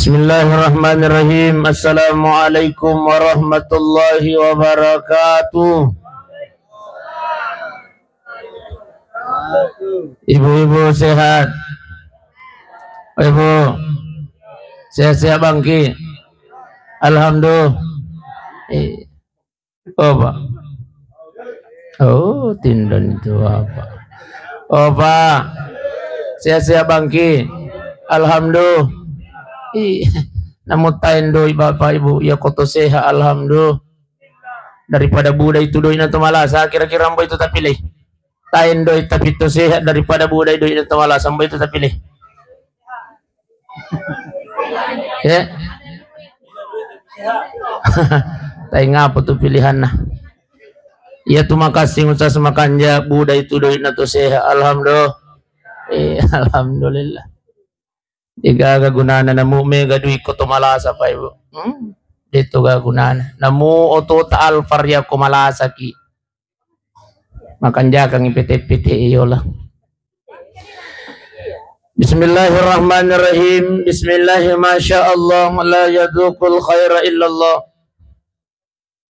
Bismillahirrahmanirrahim. Assalamualaikum warahmatullahi wabarakatuh. Ibu-ibu sehat? Ibu sehat-sehat bangki? Alhamdulillah. Oh Pak. Oh tindan itu apa? Oh Pak, sehat-sehat bangki? Alhamdulillah. Namun tain doi bapak ibu ya koto sehat alhamdulillah. Daripada budak itu doi nanti malasa kira-kira ambo itu tak pilih. Tain doi tapi itu sehat daripada budak doi nanti malasa ambo itu tak pilih. Ya. Tain ngapa tuh pilihan nah. Ya terima kasih usah semakanja budak itu doi nanti sehat alhamdulillah. Alhamdulillah. Jika gunana namu mega duit ko malasa pa ibu. Dito gunana namu oto taal farya ko malasa ki. Makan jakang ipete-pete iyola. Bismillahirrahmanirrahim. Bismillahirrahmanirrahim. Masyaallah la yadukul khaira illallah.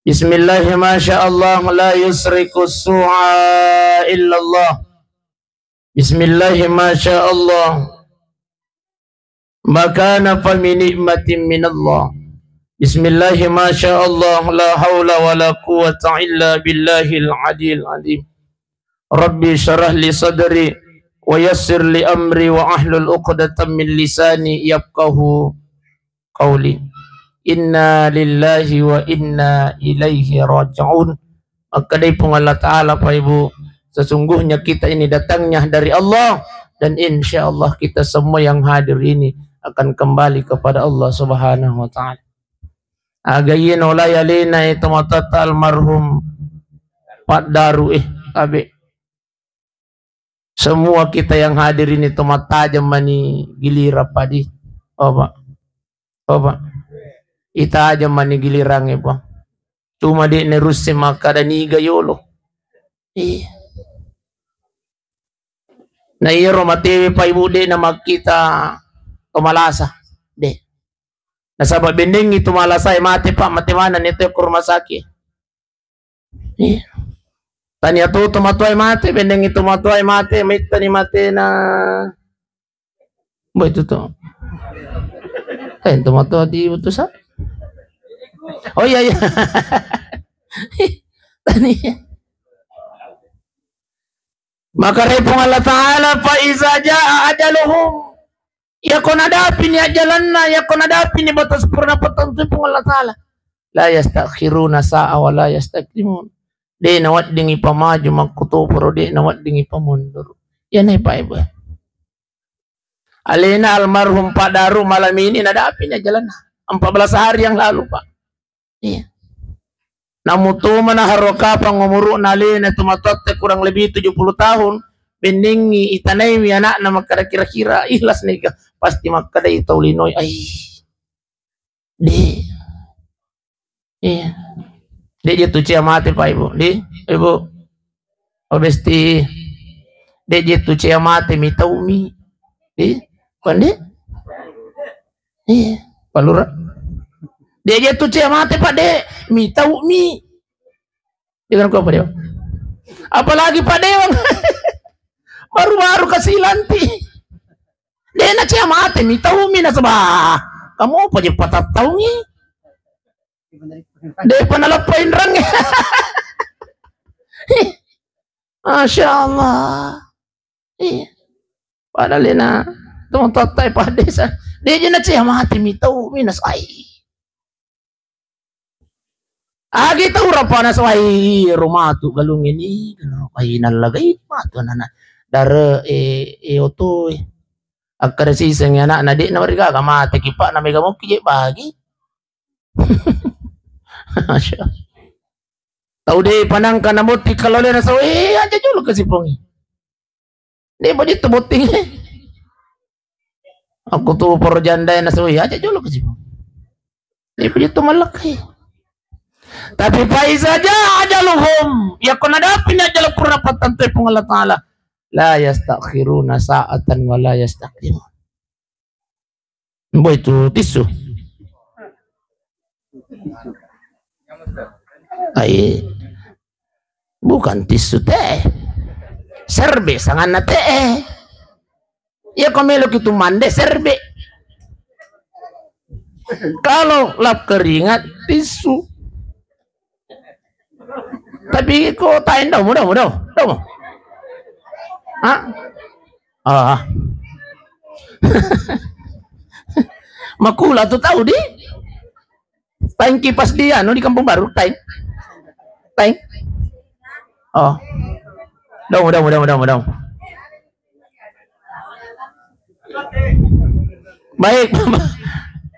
Bismillahirrahmanirrahim. Masyaallah la yusriku su'a illallah. Bismillahirrahmanirrahim. Masyaallah makana fa min nikmatin minallah. Bismillahirrahmanirrahim. Masyaallah la haula wala quwwata illa billahil aliyil azim. Rabbi syrah li sadri wa yassir li amri wa ahlul 'uqdatam min lisani yafqahu qawli. Inna lillahi wa inna ilaihi raji'un. Maka dari Allah Ta'ala Pak Ibu, sesungguhnya kita ini datangnya dari Allah dan insyaallah kita semua yang hadir ini akan kembali kepada Allah Subhanahu wa taala. Agayin olayalina itu matata almarhum Pak Daru abe. Semua kita yang hadir ini tomat tajam mani gilira padi. Oba. Ita aja mani gilirang Pak. Cuma di nerusi maka dan iga yolo. Na iyo mati pa ibu de na makita tumalasa de. Nasabab bending itu malasa mati pa mati mana nito kurma sakit. Tanya tu tumatuay mati bending itu matuay mati may tani mati na bo itu to. Tumatuay di itu sa. Oh iya iya. Tani. Maka repong Allah Ta'ala fa iza jaa ajaluhum yakun adapin ya jalanna yakun adapin ni batas purna patentu pong Allah Ta'ala la yastakhiruna sa'a wa la yastakdimun. De nawat dingi pamaju makuto pero de nawat dingi pamundur. Yan ay pa iba. Alina almarhum Pak Daru malam ini nadapin ya jalanna 14 hari yang lalu Pak. Iya. Namun tu mana haroka pangumuru nalina tumatote kurang lebih 70 tahun beningi itanay mi anak na kira-kira ikhlas nika pasti makadai taulinoy ay di iya di jatuh cia mati Pak Ibu di Ibu obesti di jatuh cia mati mi taumi di pandi iya palura dia jatuh cia mati Pak de mi taumi dengan kau Pak Dewa apalagi Pak Dewa baru-baru kasih lanti dia na cia mati mi taumi na sabah kamu apa je patat taungi dia panalapain rang. Masya Allah. Padahal na tumatay pa desa. Dia na siya mati mitaw minas ay. Agi tahu rapa na ay rumatu galungin ni ay nalagay mato na dare oto akar siseng anak na di na mariga kamate kipa na mega mo kije bagi. Masya tahu deh panang kana moti kalau lena saw aja julu kasi pongi deh bodi tebuting aku tuh perjanda na saw aja julu kasi pongi deh bodi tuh malaki tapi faiz aja ajaluhum yakun adapin ajal purna patantu pong Allah Ta'ala la yastakhiruna sa'atan wa la yastaqdimun. Boy itu tisu. Ay, bukan tisu teh. Serbe sangan teh. Ya komelok itu mande serbe. Kalau lap keringat tisu. Tapi kok tain dong, mudah. Ah. Makula tuh tahu di. Tain kipas dia, no di Kampung Baru, tain. Oh. Dong. Baik,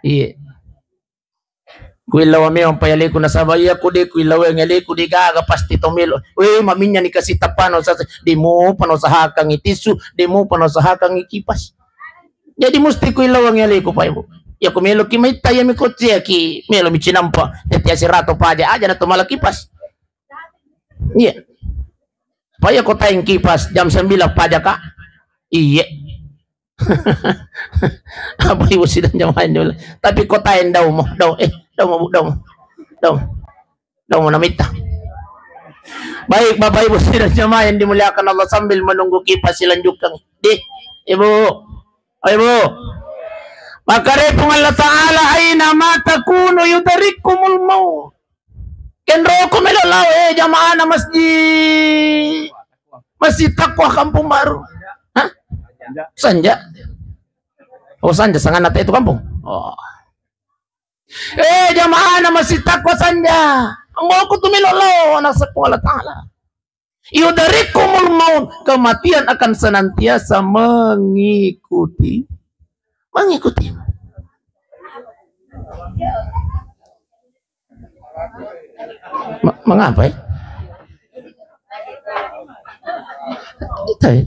iya. Kuilaw mi ang payali ko na sabay ako di kuilaw ngali ko di gaga pasti tomilo. We maminya ni kasi tapano sa di mo pano sa hakang itisu, di mo pano sa hakang ikipas. Jadi musti kuilaw ngali ko pa ibo. Ya kumelo ki may tayo mi kotse ki melo mi chinampa. Tete si rato pa aja na tumala kipas. Iya. Paya ko tayong kipas jam 9 pa aja ka. Iya. Apa ibu sidang jamaah dulu. Tapi kotain daw mo namita. Baik Bapak Ibu sidang jamaah yang dimuliakan Allah, sambil menunggu kipas silanjutkan. Ibu. Maka repong Allah Ta'ala aina ma takunu yudarikumul maut. Kenro ko melalaw jamaah na masjid Taqwa Kampung Baru. Hah? Sanja. Oh Sanja sangat nate itu kampung. Oh. Jamaah na masjid Taqwa Sanja. Ang mau ko tumilolo anak sa Allah Ta'ala. Yudarikumul maut, kematian akan senantiasa mengikuti. Mengapa ya? Itu ya.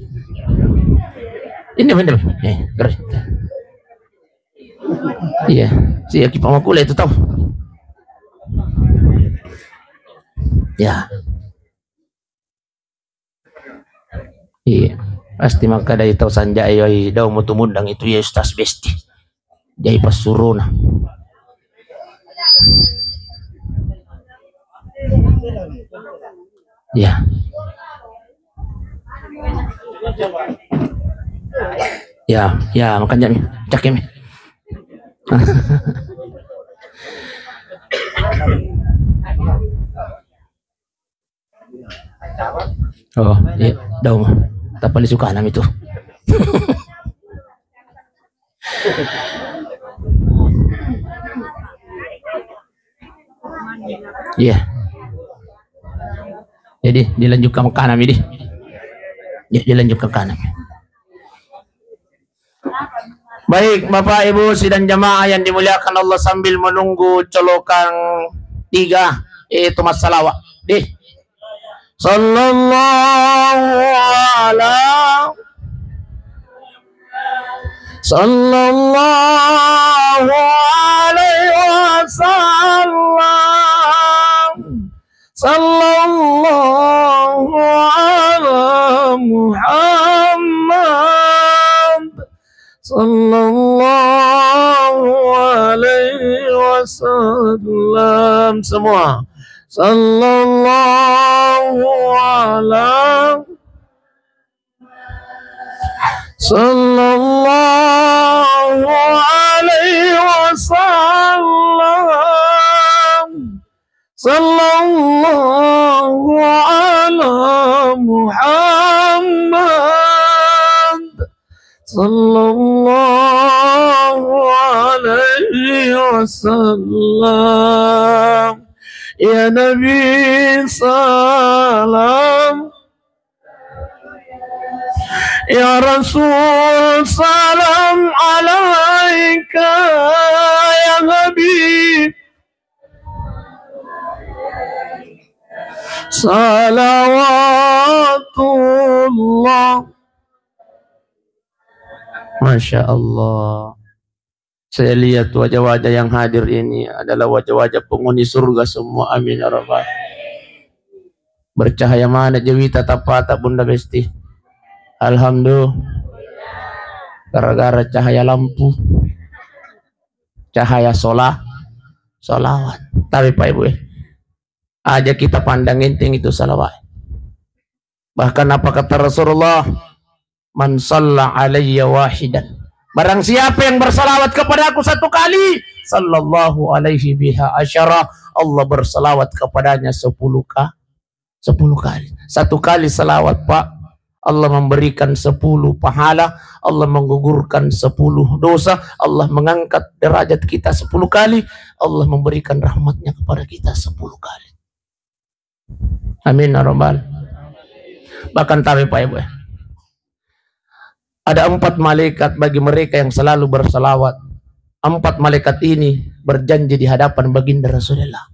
Ini benar. Gerak. Iya, si Aki Pamakula itu tahu. Ya. Iya, pasti maka dari tahu Sanja ayo daw mo tumundang itu ya Ustaz Besti. Jai pasuruna. Ya. Ya, makanya cakem. Oh, iya, daw. Tapali suka namin itu. Iya. Jadi dilanjutkan ke kanan ini. Ya, dilanjutkan ke kanan. Baik Bapak Ibu sidang jamaah yang dimuliakan Allah, sambil menunggu colokan 3 itu masalawat. Sallallahu alaihi wasallam. Sallallahu ala Muhammad. Sallallahu alaihi wasallam. Semua. Sallallahu ala Sallallahu alaihi wasallam. Sallallahu ala Muhammad. Sallallahu alaihi wasallam. Ya Nabi salam, ya Rasul salam alaika, ya Habib salawatullah. Masya Allah. Saya lihat wajah-wajah yang hadir ini adalah wajah-wajah penghuni surga semua. Amin ya rabbal. Bercahaya mana jawita tapata Bunda Besti. Alhamdulillah. Gara-gara cahaya lampu. cahaya solawat. Tapi Pak Ibu aja kita pandang inting itu salawat. Bahkan apa kata Rasulullah, man shalla alayya wahidan, barang siapa yang bersalawat kepada aku satu kali, sallallahu alaihi biha asyara, Allah bersalawat kepadanya 10 kali. Satu kali salawat Pak, Allah memberikan 10 pahala, Allah menggugurkan 10 dosa, Allah mengangkat derajat kita 10 kali, Allah memberikan rahmatnya kepada kita 10 kali. Amin ya rabbal. Bahkan tapi Pak Ibu, ada 4 malaikat bagi mereka yang selalu bersalawat. 4 malaikat ini berjanji di hadapan baginda Rasulullah.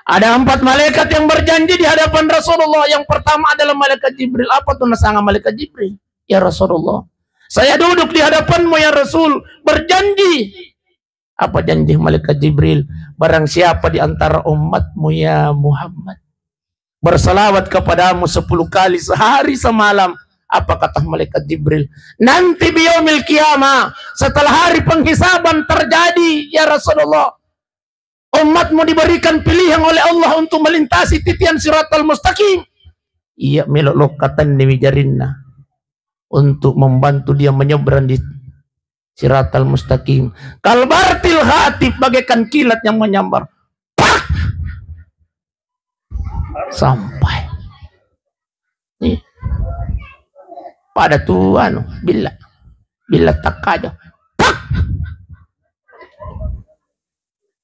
Ada 4 malaikat yang berjanji di hadapan Rasulullah. Yang pertama adalah malaikat Jibril. Apa tuh nasanga malaikat Jibril? Ya Rasulullah, saya duduk di hadapanmu ya Rasul, berjanji. Apa janji malaikat Jibril? Barang siapa di antara umatmu ya Muhammad bersalawat kepadamu 10 kali sehari semalam, apa kata malaikat Jibril? Nanti biyaumil qiyamah, setelah hari penghisaban terjadi ya Rasulullah, umatmu diberikan pilihan oleh Allah untuk melintasi titian siratal mustaqim. Iya melok-lokatan demi jarinna untuk membantu dia menyeberang di siratal mustaqim. Kalbartil hatib, bagaikan kilat yang menyambar. Pak! Sampai nih pada Tuhan bila tak aja. Pak!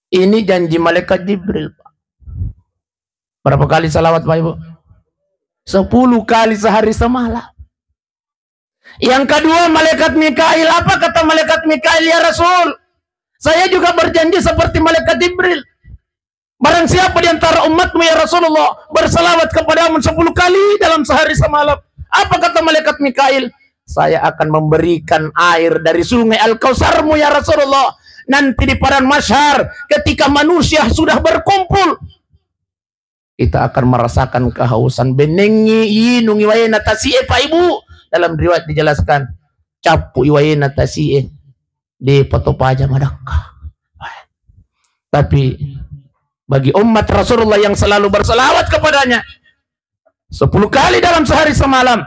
Ini janji malaikat Jibril Pak. Berapa kali salawat Pak Ibu? 10 kali sehari semalam. Yang kedua malaikat Mikail. Apa kata malaikat Mikail? Ya Rasul, saya juga berjanji seperti malaikat Jibril. Barang siapa di antara umatmu ya Rasulullah bersalawat kepadamu 10 kali dalam sehari semalam, apa kata malaikat Mikail? Saya akan memberikan air dari sungai Al-Kautsarmu ya Rasulullah. Nanti di padang mahsyar ketika manusia sudah berkumpul, kita akan merasakan kehausan. Benengi inung iwayena tasie Pak Ibu. Dalam riwayat dijelaskan, capu iwayena tasie di Patopaja Madakka. Tapi bagi umat Rasulullah yang selalu bersalawat kepadanya 10 kali dalam sehari semalam,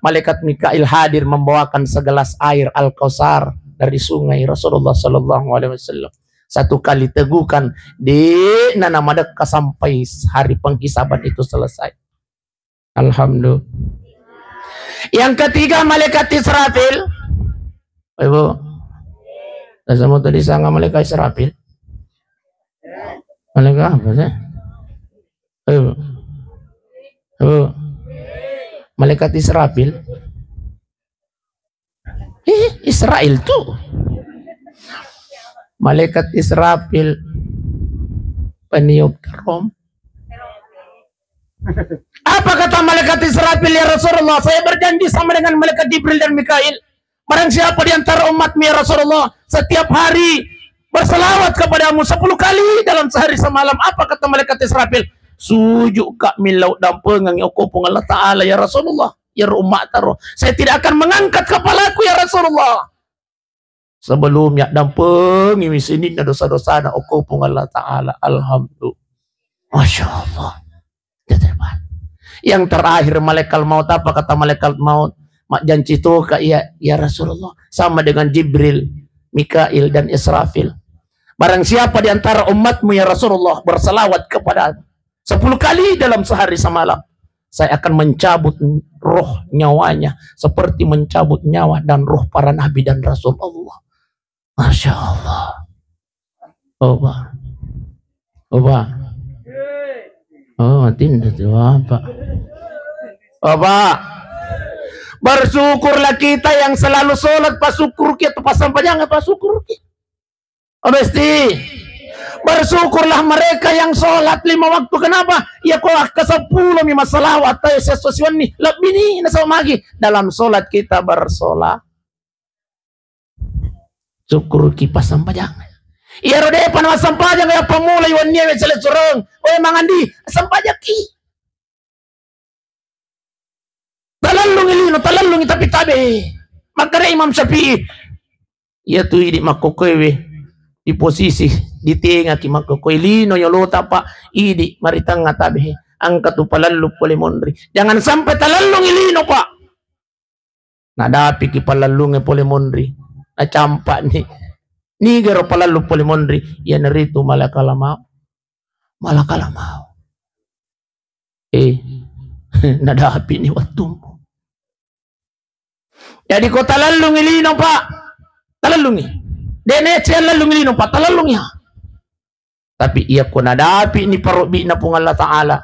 malaikat Mikail hadir membawakan segelas air Al-Kautsar dari sungai Rasulullah sallallahu alaihi wasallam. 1 kali teguhkan di Nana Madakka sampai hari penghisaban itu selesai. Alhamdulillah. Yang ketiga malaikat Israfil. Ibu, sama tadi sangat malaikat Israfil. Malaikat apa sih? Ibu, malaikat Israfil. Israel tuh. Malaikat Israfil peniup drum. Apa kata malaikat Israfil ya Rasulullah? Saya berjanji sama dengan malaikat Jibril dan Mikail. Barang siapa di antara umatmu ya Rasulullah setiap hari bersalawat kepadamu 10 kali dalam sehari semalam, apa kata malaikat Israfil? Sujuk kak milau dan pengang okopong Allah Ta'ala ya Rasulullah. Ya umat taruh, saya tidak akan mengangkat kepalaku ya Rasulullah sebelumnya dan pengiwi sini dosa-dosa na okopong Allah Ta'ala. Alhamdulillah. Masya Allah. Yang terakhir malaikat maut. Apa kata malaikat maut? Mak janji itu ya Rasulullah sama dengan Jibril, Mikail dan Israfil. Barang siapa di antara umatmu ya Rasulullah bersalawat kepada 10 kali dalam sehari semalam, saya akan mencabut roh nyawanya seperti mencabut nyawa dan roh para nabi dan Rasulullah. Masya Allah. Oba. Oh, tidak tuh apa? Bersyukurlah kita yang selalu sholat pas syukur kita, pas sampainya pas syukur kita. Mesti bersyukurlah mereka yang sholat 5 waktu. Kenapa? Ya kalau ke 10 masalah atau sesuatu nih lebih nih nasama lagi dalam sholat kita bersolat. Syukur kipas sampainya. Iya rode panwas sampainya kayak pemulai wannya wecele curang. Oh mangandi sampainya ki. Talalung tapi tabe. Makanya Imam Syafi'i ya tuh ini makokowe di posisi di tengah ki makko koilino yo lota pak idi maritanga tabe angka tu palallu pole mondri jangan sampai talalung ilino pak nadapi ki palalunge pole mondri na campak ni gero palallu pole mondri ya neritu malakalamau nadapi ni watumpo jadi kau talalung ilino pak talalungi dene lalu ngilino patalalung ya tapi ia ko nadapi ni parobi na pung Allah Ta'ala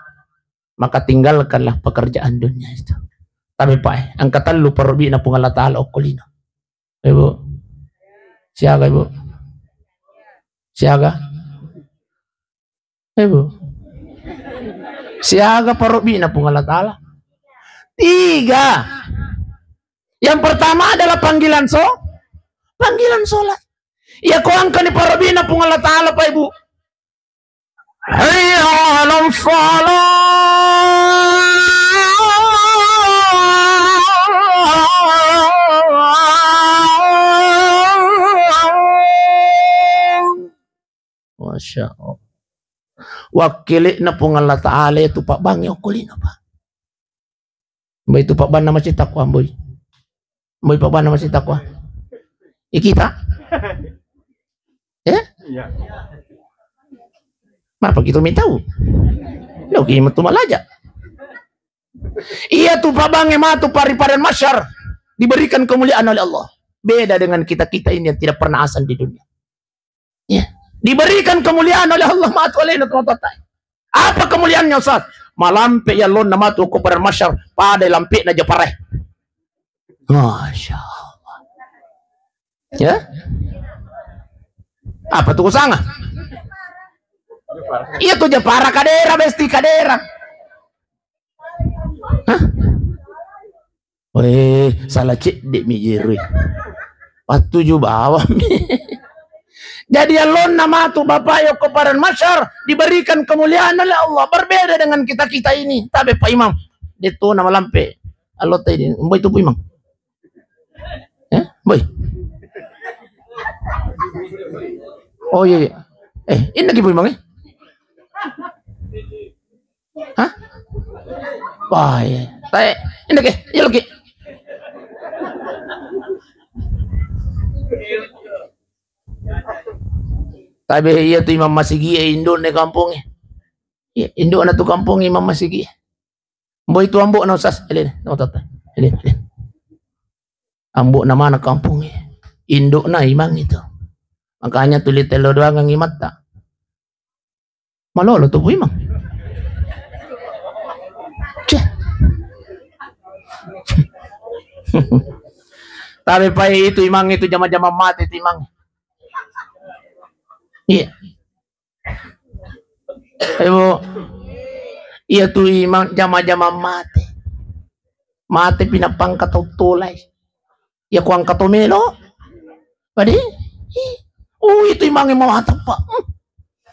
maka tinggalkanlah pekerjaan dunia itu tapi pak ang katallu parobi na pung Allah Ta'ala okulino ibu siaga ibu siaga ibu siaga parobi na pung Allah Ta'ala 3 yang pertama adalah panggilan sholat. Ya kau angkat ni para bina pun Allah Ta'ala Pak Ibu. Hayya 'alas shalah. Masya Allah. Wakili na pun Allah Ta'ala itu Pak Bang ya kulino Pak. Mbak itu Pak Bang nama si takwa Mbak. Mbak Pak Bang nama si takwa. Kita. Ya? Apa kita minta tahu? Lo kimat tu malaja. Iya tuh Pak Bang ematu paripadan masyar diberikan kemuliaan oleh Allah. Beda dengan kita-kita ini yang tidak pernah asan di dunia. Ya, diberikan kemuliaan oleh Allah matu alaina tatai. Apa kemuliaannya Ustaz? Malampe ya lon nama tu kepada masyar pada lampe na japareh. Masya Allah. Ya? Apa tuh usanga? Iya tuh Jepara kadera besti kadera. Hah? Weh, salah cik dek mijiri. Patuju bawa. Jadi alon nama tuh Bapak yo kepada masyar diberikan kemuliaan oleh Allah berbeda dengan kita-kita ini. Tapi Pak Imam, itu nama lampe. Allah tadi, boy itu Pak Imam. Ya, boy. Oh iya, ini lagi Pak Imam Hah? Wah iya. Ini lagi, iya lagi. Tapi iya tuh Imam Masigi Indo ne kampungnya. Iya, Indo na tuh kampung Imam Masigi. Boy itu ambok na usas, elin, tata. Elin. Ambok nama anak kampungnya. Indo na imang itu. Makanya tulit telo doang ang imat ta. Malolo tuh imang. Cih. Tapi pa itu imang itu jama-jama mati itu imang. Iya. Ayo. Iya tuh imang jama-jama mati. Mati pinapang katutulay. Ya kuang katumelo. Padi? Oh itu imang yang mawatang pa.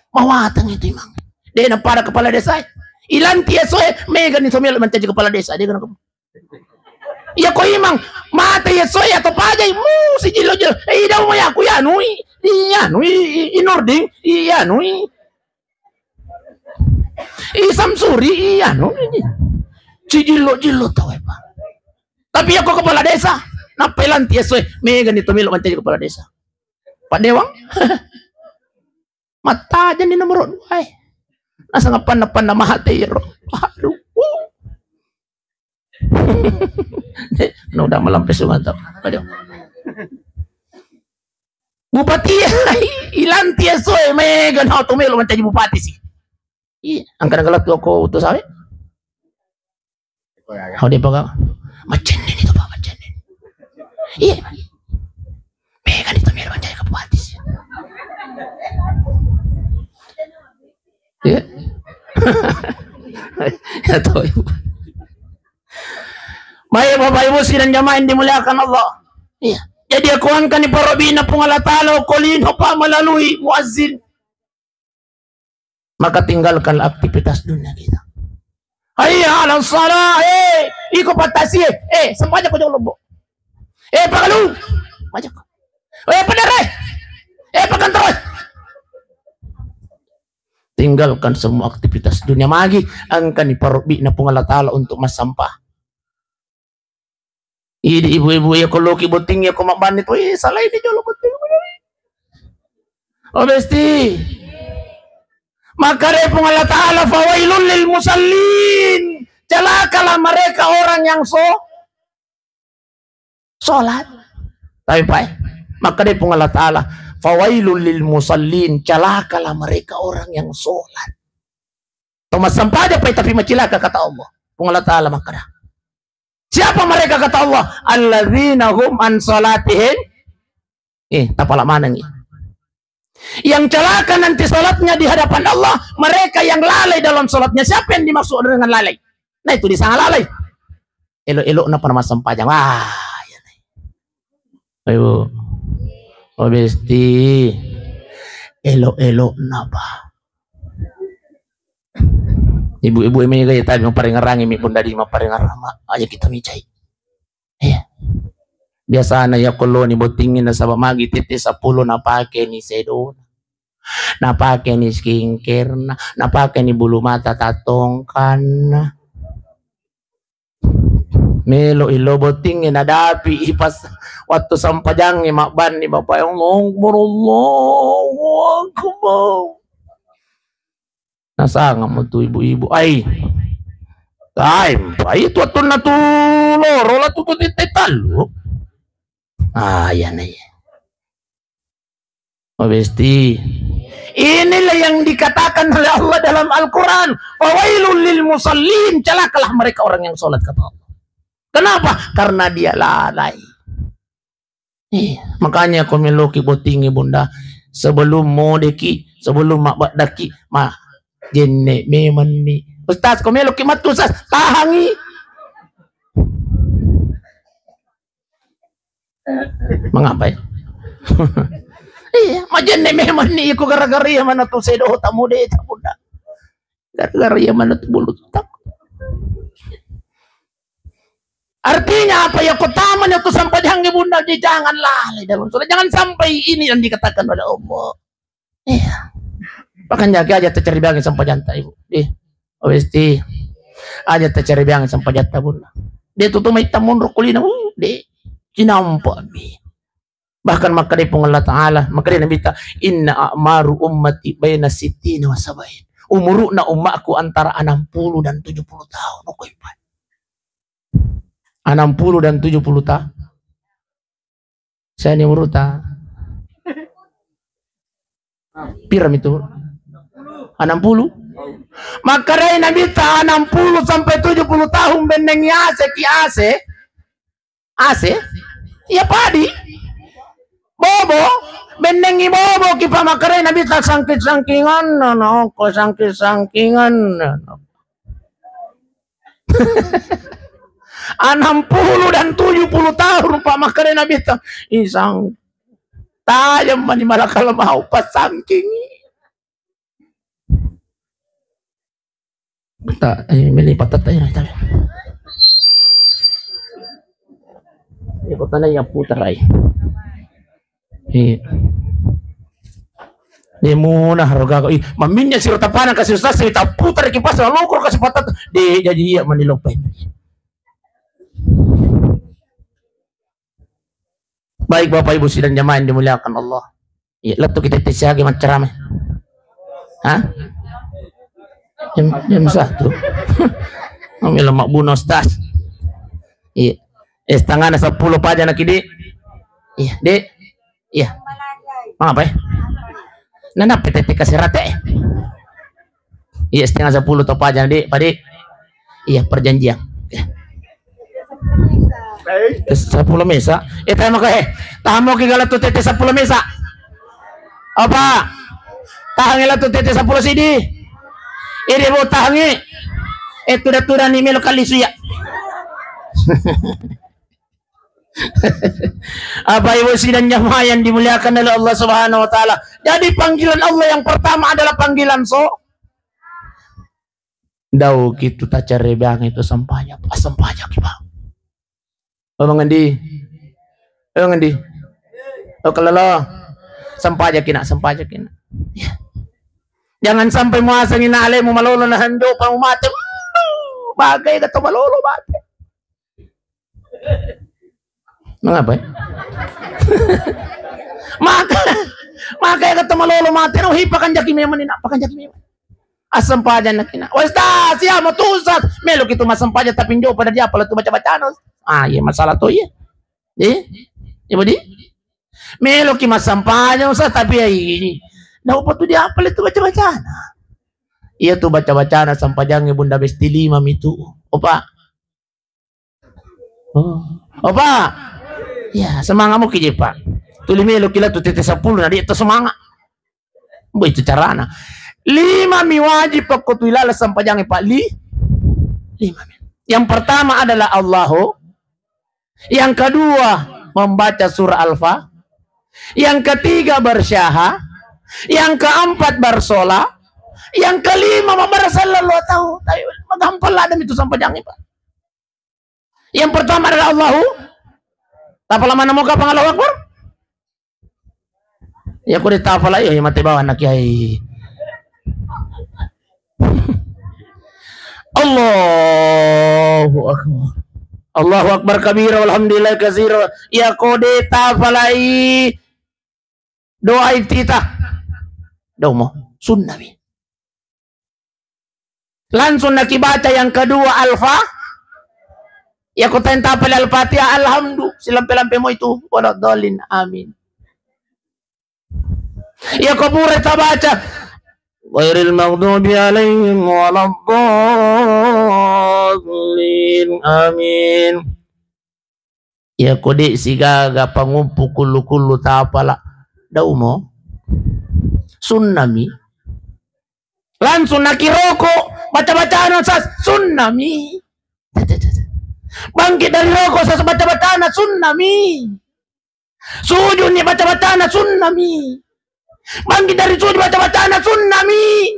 Mawatang itu imang. Dia na para kepala desa. Ilan tiyasoy. Mega ni sumil mencaji kepala desa. Dia kan. Iya ko imang. Mati yasoy atau pajay. Si jilo-jilo. Daw mo ya kuya. Nui. Iya nui. Inording. Iya nui. Samsuri. Iya nui. Si jilo-jilo tau pa. Tapi ako kepala desa. Napelan tiyasoy. Mega ni sumil mencaji kepala desa. Pak Dewang, mata aja ni nomor 2. Nasa ngapan na mahati iro. Aduh. No, udah melampes mantap. Aduh. Bupati ilan tieso mega na tumelo man tayo bupati si. Iya, ang kanagalat ko utos sabi. How di pa ka? Macen din ito pa, macen din. Iya. Mega nito meron man tayo kabuhatis. Ya. Ito yun. Maya Bapak Ibu sidang jamaah yang dimuliakan Allah. Iya. Jadi aku angkat ni para bina pung Allah Ta'ala kolino pa melalui muazzin. Maka tinggalkan aktivitas dunia kita. Hayya 'alas shalah. Iko patasi. Sampaja ko jong lobo. Pagalu. Majak. Padare. Pagantroy. Tinggalkan semua aktivitas dunia magi angkan iparubi na pung Allah Ta'ala untuk mas sampah. Idi ibu-ibu ya kalau kibuting ya kumakban itu salah ini jolo buting. Oh besti. Maka dari pung Allah Ta'ala fawailul lil musallin. Celakalah mereka orang yang sholat. Tapi Pak, maka dari pung Allah Ta'ala fawailul lil musallin, celakalah mereka orang yang sholat. Thomas sampah aja tapi macilaka kata Allah. Pung Allah Ta'ala maka dah. Siapa mereka kata Allah? Alladzina hum an salatihim. Tapala mana nih? Yang celaka nanti sholatnya di hadapan Allah, mereka yang lalai dalam sholatnya. Siapa yang dimaksud dengan lalai? Nah itu disangka lalai. Elo-elo na nama sampah jangan. Wah, ya nih. Ayo. Oh besti. Elo-elo napa? Ibu-ibu ini gaya tadi mau paling ngerang ini pun dari mau paling ngerang aja kita micai. Biasa na ya kalau ni botingin na sa magi titi 10 na pake ni sedona. Na pake ni skincare na pake ni bulu mata tatongkan. Melo ilo botingin na dapi ipas waktu sampajang ni makban ni bapak yang Allahu Akbar. Nasa nga mo to ibu-ibu ay time itu ato na to loro la to talo. Yan ay mabesti. Inilah yang dikatakan oleh Allah dalam Al-Quran, fawailul lil musallin, celakalah mereka orang yang sholat kata Allah. Kenapa? Karena dia lalai. Makanya kau meloki botingi bunda sebelum mau deki, sebelum mak daki mah jenne memang ni Ustaz kau meloki matu Ustaz tahangi mengapa ya? Iya majenne memang ni aku gara-gara ya mana tu sedo tamu deh bunda gara-gara ya mana tu bulu tak. Artinya apa ya kotaman itu sampai jangan bunda di jangan lalai dalam sholat, jangan sampai ini yang dikatakan oleh Allah. Iya. Bahkan jaga aja tercari bangin sampai jantai ibu. Obesti aja tercari bangin sampai jantai bunda. Dia tutup hitam mundur kulina. Dia cinampak mi. Bahkan maka dari Allah Ta'ala maka dari Nabi ta inna a'maru ummati baina sittina wa sabain. Umuruna umatku antara 60 dan 70 tahun. Oke, 60 dan 70 tahun. Saya ni uruta. Piram itu 60. Maka dari Nabi ta 60 sampai 70 tahun bendeng ase ki ase ya padi bobo bendengi bobo ki pamakare Nabi ta sangkit-sangkingan no ko sangkit-sangkingan 60 dan 70 tahun pamakare Nabi ta isang tajam mani malakal mau pasangking ta melipat tayo na tayo ikot na yung putar ay di muna haruga ko maminya si tapanan kasi ustaz cerita putar kipas na lukor kasi patat di jadi iya manilopay. Baik Bapak Ibu sidang jamaah yang dimuliakan Allah. Ya, letu kita tisagi macam hah? Jam 1. Ambil mak bunuh Ustaz. Iya. Setengah 10 paja nak Dek. Iya, Dek. Iya. Apa ya? Nana PTT kasih rate. Iya, setengah 10 to paja Dek, Pak Dek. Iya, perjanjian. 10 mesa. Tayo mo tahan mo kigala to tete 10 mesa. Apa? Tahangila to tete 10 CD. Iri mo tahangi. Tura-tura ni melo kalisuya. Apa ibu sidang jamaah yang dimuliakan oleh Allah Subhanahu wa taala. Jadi panggilan Allah yang pertama adalah panggilan Dau gitu tak cari bang itu sampahnya kita. Emang ngendi? Oh kalau lo sampah aja kina. Ya. Jangan sampai muasangin na alay mo malolo na hanjo pa umate. Bagay ka to malolo mate. Mengapa? Maka ka to malolo mate no hipakan jaki meman ina pakan jaki meman. Asam paja na kina. Wasta siya matusat. Melo kito masampaja tapi njo pada dia pala tu baca-baca no. Ah iya masalah to iya. Ya budi. Melo ki masampaja usah tapi ai nah apa tuh dia apa itu baca-baca iya tuh baca-baca na sampajangnya bunda besti 5 itu opa opa ya semangat mau kije pak tuli melo kila tuh tete 10 nah dia itu semangat itu carana 5 mi wajib pokok tuh ilala sampajangnya pak 5 yang pertama adalah Allahu, yang kedua membaca surah Al-Fa, yang ketiga bersyaha, yang keempat bersola, yang kelima membersallallahu tahu. Magampang lah itu sampai jangan pak. Yang pertama adalah Allahu. Tak lama nama kau Allahu Akbar. Ya aku ditafal ayo ya mati bawah nak kiai. Allahu Akbar. Allahu Akbar kabira walhamdulillah katsira. Ya kode tafalai doa iftitah. Domo sunnami. Langsung nakibaca yang kedua Al-Fa. Ya kau tentang pada Al-Fatihah alhamdulillah silampe-lampe mo itu waladhdallin amin. Ya kau pura baca ghairil maghdubi alaihim waladhdallin amin. Ya kode sigaga pangumpu kullu tapala daumo sunnami. Langsung nakiroko baca-bacaan sas sunnami. Bangkit dari rokok sas baca-bacaan sunnami. Sujud ni baca-bacaan sunnami. Bangkit dari sujud baca-bacaan sunnami.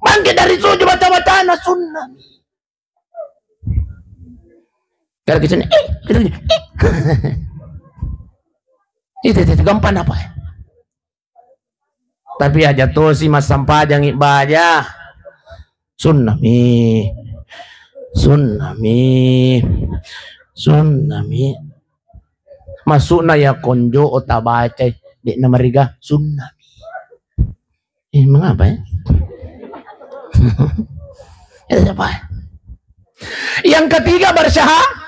Bangkit dari sujud baca-bacaan sunnami. Kalau kita itu gampang apa ya? Tapi aja tuh si mas sampajang ibadah sunnami masuk na ya konjo otabaca di namariga sunnami. Mengapa ya? Itu apa? Yang ketiga bersyahadat.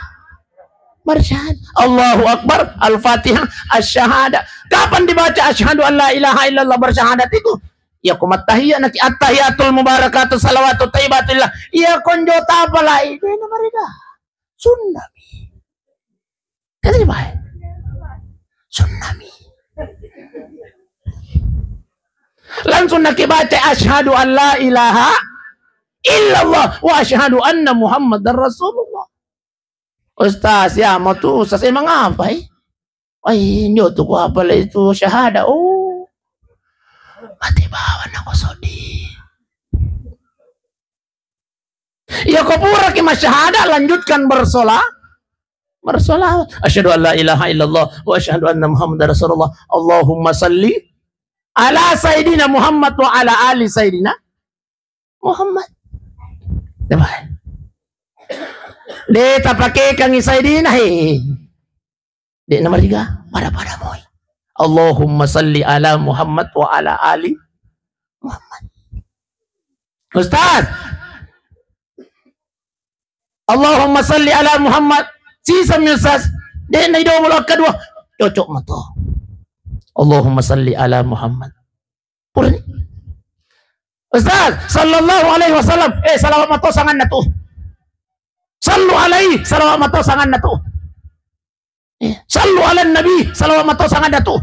Allahu Akbar, Al-Fatihah, Asy-Syahadah. Kapan dibaca asyhadu an la ilaha illallah bersyahadat itu? Ya kumat tahiyat naki at-tahiyatul mubarakatuh salawatut thayyibatillah. Ya konjo tapala itu mereka. Sunnami. Kata di bae. Sunnami. Langsung naki baca asyhadu an la ilaha illallah wa asyhadu anna Muhammadar Rasulullah. Ustaz, ya mau tuh Ustaz emang apa nyo tuh gua apa itu syahada. Oh, mati bawa nak sodi. Ya kau pura ki masyahada lanjutkan bersolawat. Asyhadu an la ilaha illallah wa asyhadu anna Muhammadar Rasulullah. Allahumma salli ala sayyidina Muhammad wa ala ali sayyidina Muhammad. Dapat. Deta pakai kang isaidina Dek nomor 3 pada moy. Allahumma salli ala Muhammad wa ala ali Muhammad. Ustaz. Allahumma salli ala Muhammad. Sisa Ustaz. Dek na ido mulo kedua. Cocok mato. Allahumma salli ala Muhammad. Purni. Ustaz sallallahu alaihi wasallam. Salawat mato sangan na to. Sallu alaihi salawat mato sangan na to. Sallu ala nabi salawat mato sangan na to.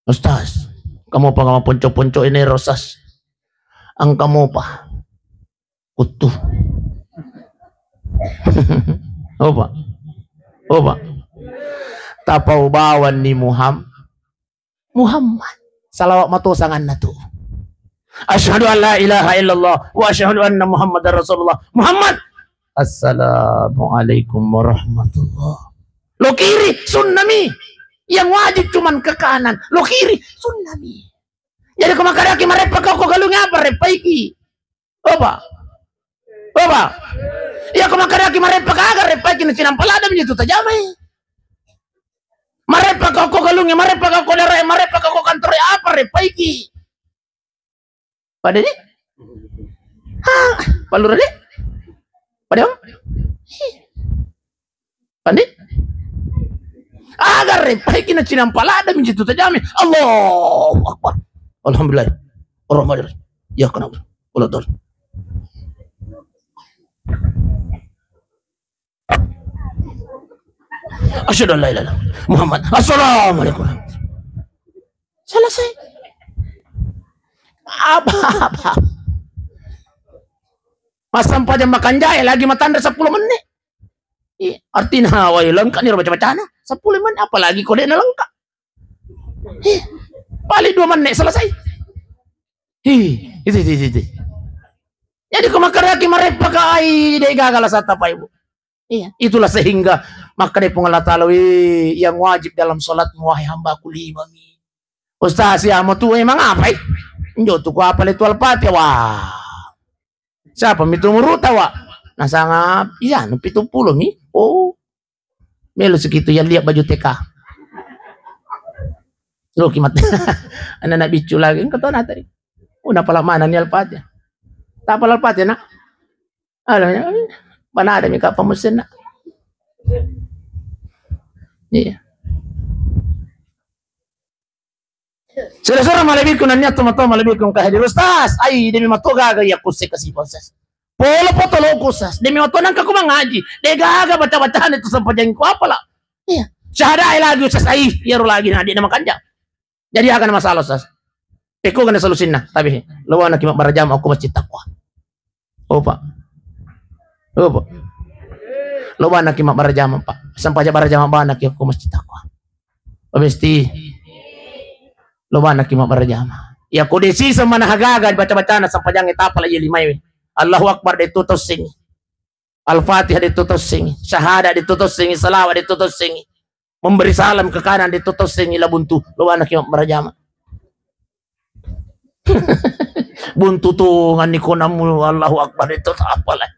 Ustaz, kamu pa nga punco-punco ini rosas. Ang kamu pa utuh. Opa. Tapaubawan ni Muhammad salawat mato sangan na to. Asyhadu an la ilaha illallah wa asyhadu anna Muhammadar Rasulullah. Muhammad. Assalamualaikum warahmatullah. Lo kiri sunnami. Yang wajib cuman ke kanan. Lo kiri sunnami. Jadi kumakaraki marepa kau galungnya apa repaiki? Apa? Apa? Ya kumakaraki marepa kaga repaiki na sinampalada menjadi tajamai. Marepa kau galungnya, marepa kau darai, marepa kau kantor apa repaiki? Pada ni? Ha, palura ni? Pada? Pandai? Agar repaiki na sinampalada menjadi tajamai. Allahu Akbar. Alhamdulillah. Ar-Rahmanir-Rahim. Ya kenapa? Ulah tor. Asyhadu an la ilaha illallah Muhammad. Assalamualaikum. Selesai. Apa? Mas sampai jam makan jaya lagi matanda 10 menit. Artinya wailan kan ni baca-bacana 10 menit apalagi kode na lengkap. Paling 2 menit selesai. Itu. Jadi kumakaraki marepa kai dai gagal sata pa ibu. Iya, itulah sehingga maka dari Allah Ta'ala yang wajib dalam salat wahai hambaku 5 mi. Ustaz ya mau tu emang apa? Njo tu ku apa itu Al-Fatihah wah. Siapa mitu muruta wa? Nah sangap iya nu 70 mi. Oh. Melu segitu ya lihat baju TK. Lo kimat. Anak bicu lagi kata na tadi. Una pala mana ni Al-Fatihah. Tak pala Al-Fatihah nak. Alah mana ada mika pemesin nak. Iya. Sura-sura malabikun niat tomato malabikun kahadir Ustaz. Ai demi mato gaga ya kusik kasih proses. Polo potolo kusas demi mato nang kaku mangaji. De gaga baca-bacaan itu sampai jeng ku apalah. Iya. Syahada lagi Ustaz ai ya lagi na di nama kanjang. Jadi akan masalah Ustaz. Eko kan solusinya tapi lawan kimak barajam aku masjid takwa. Opa. Lo banak kimak barajam Pak. Sampai aja barajam banak ya aku masjid takwa. Pasti lo banak kimak barajam. Ya kodesi sama nahagaga baca-bacaan sampai jangan etapa lagi 5. Allahu Akbar ditutus sing. Al-Fatihah ditutus sing. Syahada ditutus sing. Salawat ditutus sing. Memberi salam ke kanan ditutus sing ila buntu. Lo banak kimak barajam. Buntu tuh nganikonamu Allahu Akbar itu apa lah.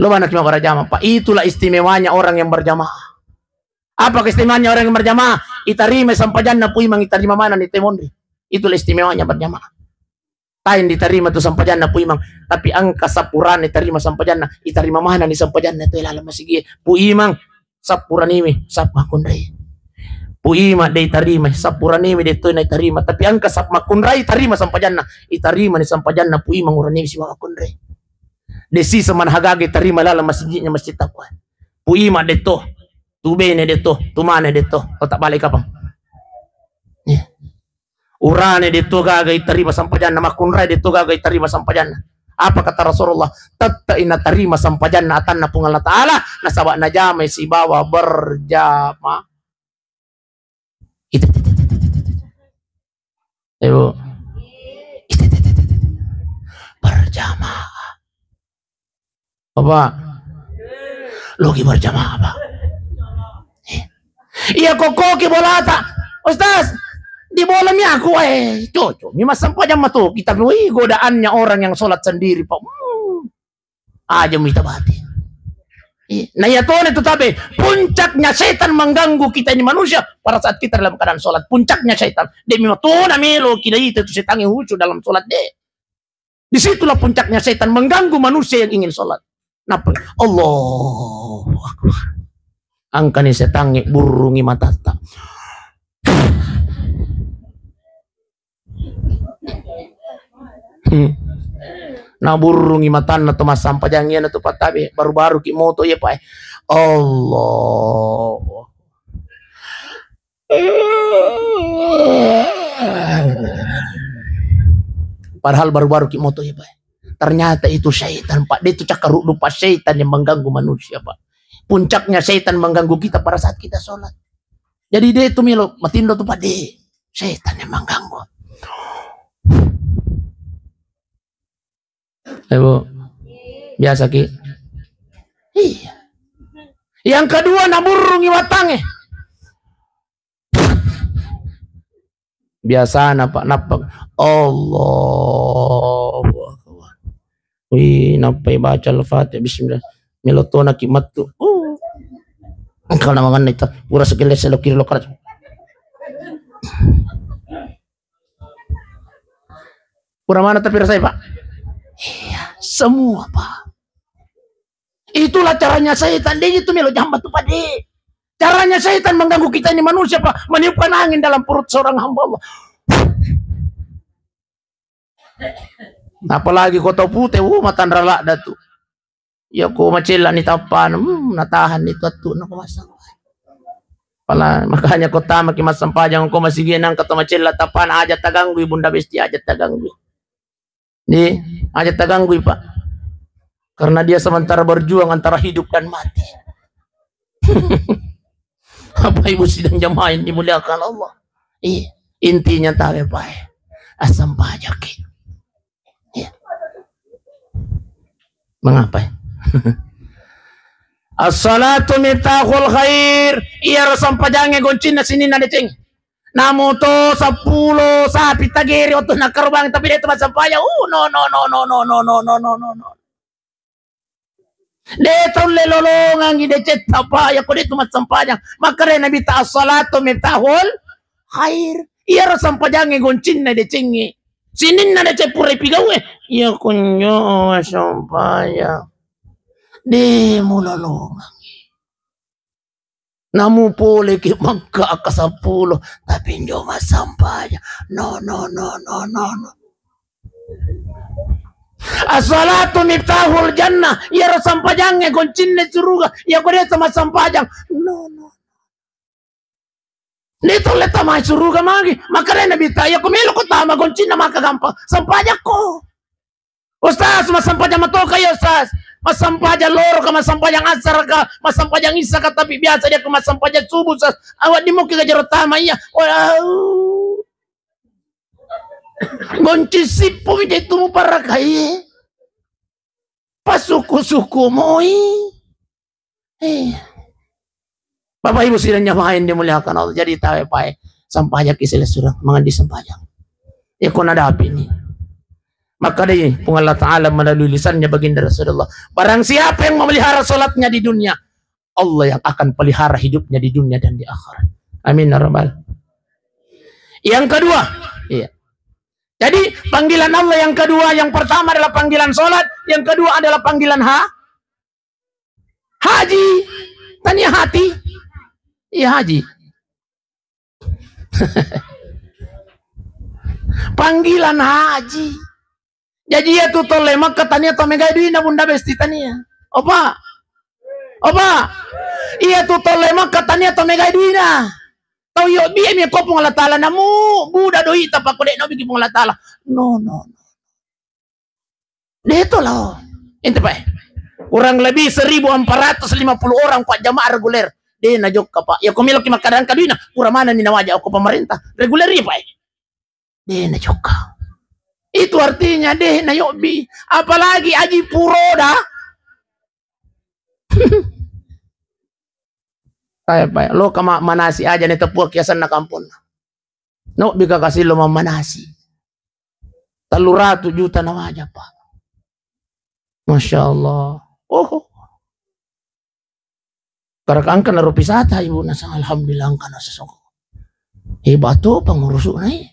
Lo mana cuma berjamaah Pak? Itulah istimewanya orang yang berjamaah. Apa keistimewanya orang yang berjamaah? Itarima sampai jannah pui mang itarima mana ni temondri. Itulah istimewanya berjamaah. Tain diterima tu sampai jannah pui mang. Tapi angka sapuran diterima sampai jannah. Itarima mana ni sampai jannah tu ilalam masih pui mang sapuran ini sap makundai. Pui mang dei tarima sapuran ini dei tu nai tarima. Tapi angka sap makundai tarima sampai jannah. Itarima ni sampai jannah pui mang uran ini si makundai. Desi seman hagage terima lala masjidnya masjid takwa. Puima deto, tu bene deto, tu mana deto, kau tak balik apa? Urane deto gagai terima sampajanna, makunrai deto gagai terima sampajanna. Apa kata Rasulullah? Tatta ina terima sampajanna atanna pung Allah Ta'ala nasabak najamai si bawa berjamaah. Itu. Ayo. Berjamaah. Apa? Logi berjamaah apa? Iya koki bola tak? Ustaz, di bola mi aku cocok. Mi masam jam matu kita godaannya orang yang sholat sendiri Pak. Aja minta bati. Nah ya Tuhan itu tapi puncaknya setan mengganggu kita ini manusia pada saat kita dalam keadaan sholat. Puncaknya setan. Demi Tuhan melo kita itu setan yang khusyuk dalam sholat deh. Disitulah puncaknya setan mengganggu manusia yang ingin sholat. Napa? Allahu Akbar. Angkani setangi burungi matata. Nah burungi matan atau mas sampai jangan atau patabe baru-baru ki moto ya Pak. Allah. Padahal baru-baru ki moto ya Pak. Ternyata itu syaitan Pak. Dia itu cakar lupa syaitan yang mengganggu manusia Pak. Puncaknya syaitan mengganggu kita pada saat kita sholat. Jadi dia itu milo matindo tuh Pak deh. Syaitan yang mengganggu. Ayo biasa ki. Iya. Yang kedua naburungi watange. Biasa napak Allahu Akbar. Wih, napai baca al-Fatihah bismillah. Melotona kimatu. Engkau namangan itu. Pura segeles selok kiri lokal. Pura mana tapi rasanya Pak? Iya, semua Pak. Itulah caranya setan. Dia itu melo jambat tuh Pak. Caranya setan mengganggu kita ini manusia Pak. Meniupkan angin dalam perut seorang hamba Allah. Apalagi kota putih, matan ralak dah tuh. Ya ko macela ni tapan, natahan itu tuh nak masang. Pala makanya kota makin masam pajang ko masih ginang kata macela tapan aja taganggu bunda besti aja taganggu. Nih, aja taganggu Pak. Karena dia sementara berjuang antara hidup dan mati. Apa ibu sidang jamaah yang dimuliakan Allah? Intinya tahu Pak. Asam pajak. Ya. Mengapa? As-salatu miftahul khair. Iya rasam pajange goncin na sini na deceng. Namo to 10 sapi tagiri oto nakarubang tapi dia tempat sampaya. No. Detong lelolongang idecet sapaya ko dito matsampaya. Makare nabi ta as-salatu miftahul khair. Iya rasam pajange goncin na deceng. Sinin na deceng pure pigawe. Iya kunyo sampaya. Di mulolongang. Namu pole ki magka ka 10 tapi nyo masampaya. No. As-salatu miftahul jannah. Ya sampajangnya goncinne suruga. Ya kode sama sampajang. No. Nito leta mai suruga magi. Makanya nabi ta ya kumelo ko tama goncinna maka gampang. Sampajak ko. Ustaz masampajang matoka ya Ustaz. Masampajang loro ka masampajang asar ka masampajang isa ka tapi biasa dia ke masampajang subuh Ustaz. Awak di mo ki gajaro tama iya. Gonci sipo mi itu mo para kay. Pasuku-suku mo Bapak Ibu sidang jamaah yang dimuliakan Allah. Jadi tahu Pak, sampajak istilah surah mangan di sampajang. Ya kau nadapi ini. Maka deh Allah Ta'ala melalui lisannya baginda Rasulullah. Barang siapa yang memelihara salatnya di dunia, Allah yang akan pelihara hidupnya di dunia dan di akhirat. Amin ya rabbal. Yang kedua, iya. Jadi panggilan Allah yang kedua, yang pertama adalah panggilan salat, yang kedua adalah panggilan haji. Tanya hati. Iya haji. Panggilan haji. Jadi ya tuh lemak katanya tomega duina bunda besti tania. Opa. Iya tuh lemak katanya tomega duina. Tau yo biar mi ko pung Allah Taala namu buda doi tapak kode no bigi pung Allah Taala. No. Itu loh. Ente Pak. Kurang lebih 1450 orang Pak jamaah reguler. Dia najok Pak. Ya komilo ki makadan kadina. Kurang mana ni nawaja aku pemerintah. Reguler ya Pak. Dia najok. Itu artinya deh na yobi. Apalagi aji puro dah. Kayak Pak, lo kama manasi aja nih tepuk kiasan na kampun. No bika kasih lo manasi. 300 juta na aja Pak. Masya Allah. Karakang kana rupisata ibu nasa alhamdulillah kana sasoko. Hebat tuh pengurus nai.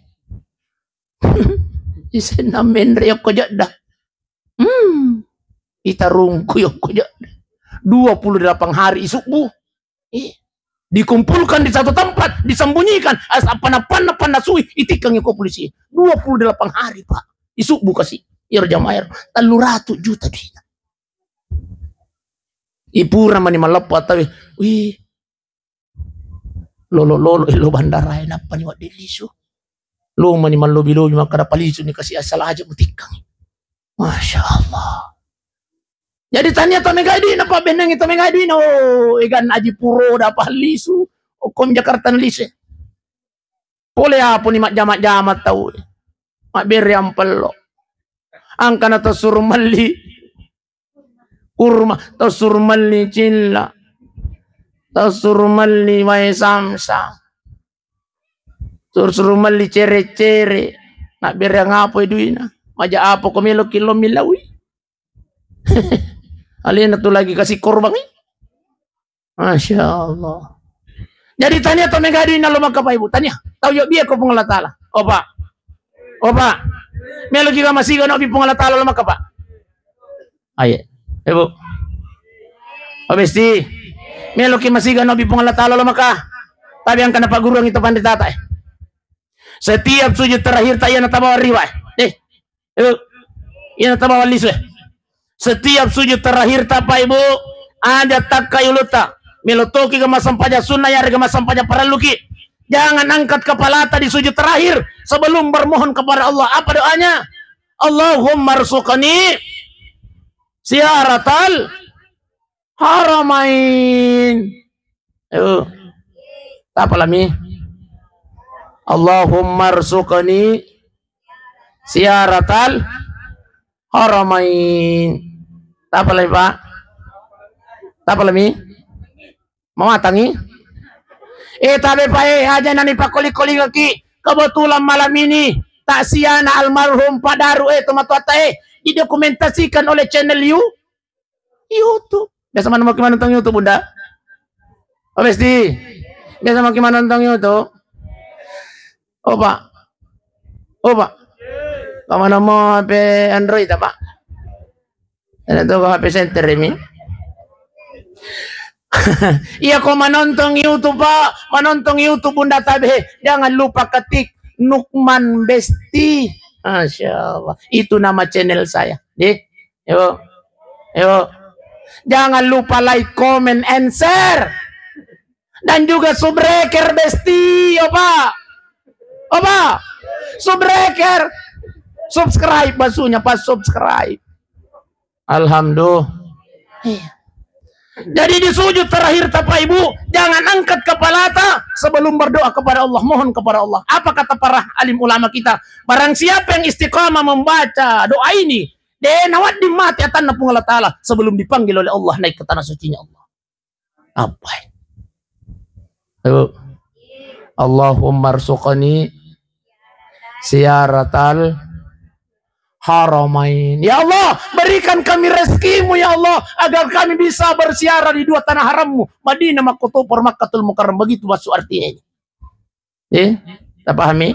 Isen namen reyok ko jada. Itarung kuyok ko jada. 28 hari subuh. Dikumpulkan di satu tempat, disembunyikan. Apa-apa nasui itikang ko polisi. 28 hari Pak. Isubuh kasih. Ir jamaah 300 juta dia. Ipura mani malapat tawi. Wih. Lolo ilo bandara apa ni wak dilisu. Lo mani malobi-lobi makara palisu ni kasih asal aja mutikang. Masya Allah. Jadi tanya tomega duin apa benang itu tomega duin igan aji puro dapat lisu. Kom Jakarta lise. Boleh apa ni mak jamat tahu. Mak beri ampel. Angkana tasur mali kurma tasur mali cilla tasur mali mai samsa Suruh mali cere-cere. Nak biar ngapo duina. Maja apa komelo kilo milawi. Alien tu lagi kasih korban. Masya Allah. Jadi tanya to megadi na lumaka pa ibu. Tanya. Tahu yo biya ko pengalatala. Opa. Opa. Melo juga masih no bi pengalatala lumaka pa. Aye. Ibu. Obesti. Melo ki masih no bi pengalatala lumaka. Tapi ang kenapa guru itu pandai tata. Setiap sujud terakhir tayo na tabawa riwa. Ibu. Yan tabawa lisu. Setiap sujud terakhir tapa ibu ada takayuluta. Melotoki ke masampaja sunnah ya ke masampaja paraluki. Jangan angkat kepala di sujud terakhir sebelum bermohon kepada Allah. Apa doanya? Allahumma rzuqni ziyaratal haramain. Apa lami? Allahumma rzuqni ziyaratal haramain. Apa lagi Pak? Apa lagi? Mamatangi? Tapi Pak aja nani pakoli-koli kaki. Kebetulan malam ini taksiana almarhum Pak Daru tomatuata didokumentasikan oleh channel YouTube. Biasa mana mau gimana nonton YouTube Bunda? Oh Besti. Biasa mau gimana nonton YouTube? Oh Pak. Oh Pak. Kamu mau HP Android apa? Ada tuh HP center ini. Iya kok menonton YouTube Pak, menonton YouTube Bunda Tabe, jangan lupa ketik Nukman Besti. Masya Allah, itu nama channel saya. Yuk. Jangan lupa like, comment, and share. Dan juga Subbreaker Besti, Pak. Subbreaker. Subscribe basuhnya Pak, subscribe. Alhamdulillah. Jadi di sujud terakhir tapa ibu, jangan angkat kepala sebelum berdoa kepada Allah, mohon kepada Allah. Apa kata para alim ulama kita? Barang siapa yang istiqamah membaca doa ini, denawat di mati atanna punggala ta'ala sebelum dipanggil oleh Allah naik ke tanah sucinya Allah. Apa? Allahumma rzuqni ziyaratal haramain. Ya Allah, berikan kami rezekimu ya Allah agar kami bisa berziarah di dua tanah harammu, Madinah Makkah Makkatul Mukarram. Begitu masuk artinya ini. Tak pahami?